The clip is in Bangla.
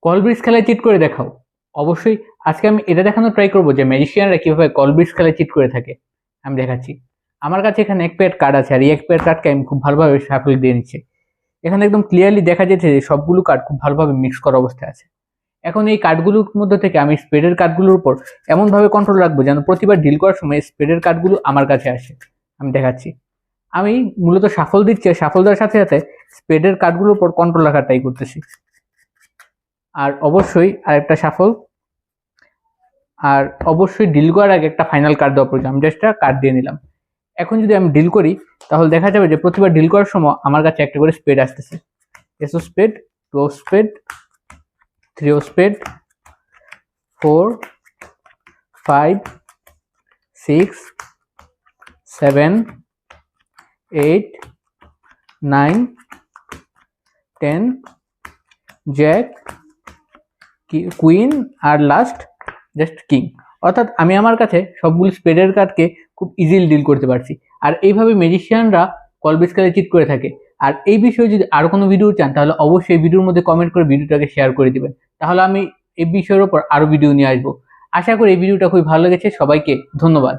কলব্রিজ খেলায় চিট করে দেখাও। অবশ্যই আজকে আমি এটা দেখানোর ট্রাই করবো যে ম্যাজিশিয়ানরা কিভাবে কলব্রিজ খেলায় চিট করে থাকে। আমি দেখাচ্ছি। আমার কাছে এখানে এক পেয়ার কার্ড আছে, আর এই এক পেয়ার কার্ডকে আমি খুব ভালোভাবে শাফল দিয়ে নিচ্ছি। এখানে একদম ক্লিয়ারলি দেখা যাচ্ছে যে সবগুলো কার্ড খুব ভালোভাবে মিক্স করা অবস্থায় আছে। এখন এই কার্ডগুলোর মধ্যে থেকে আমি স্পেডের কার্ডগুলোর উপর এমনভাবে কন্ট্রোল রাখবো যেন প্রতিবার ডিল করার সময় স্পেডের কার্ডগুলো আমার কাছে আসে। আমি দেখাচ্ছি। আমি মূলত শাফল দিচ্ছি, শাফল দেওয়ার সাথে সাথে স্পেডের কার্ডগুলোর উপর কন্ট্রোল রাখার ট্রাই করতেছি। আর অবশ্যই আরেকটা শাফল, আর অবশ্যই ডিল করার আগে একটা ফাইনাল কার্ড দেওয়া প্রয়োজন। আমি জাস্ট একটা কার্ড দিয়ে নিলাম। এখন যদি আমি ডিল করি তাহলে দেখা যাবে যে প্রতিবার ডিল করার সময় আমার কাছে একটা করে স্পেড আসতেছে। এস ও স্পেড, টু ও স্পেড, থ্রি ও স্পেড, 4, 5, 6, 7, 8, 9, 10, জ্যাক, কুইন আর লাস্ট জাস্ট কিং। অর্থাৎ আমি আমার কাছে সবগুলো স্পেডের কার্ডকে খুব ইজিলি ডিল করতে পারছি। আর এইভাবে ম্যাজিশিয়ানরা কলব্রিজ খেলায় চিট করে থাকে। আর এই বিষয়ে যদি আরো কোনো ভিডিও চান তাহলে অবশ্যই ভিডিওর মধ্যে কমেন্ট করে ভিডিওটাকে শেয়ার করে দিবেন, তাহলে আমি এই বিষয়ের উপর আরো ভিডিও নিয়ে আসবো। আশা করি এই ভিডিওটা খুবই ভালো লেগেছে। সবাইকে ধন্যবাদ।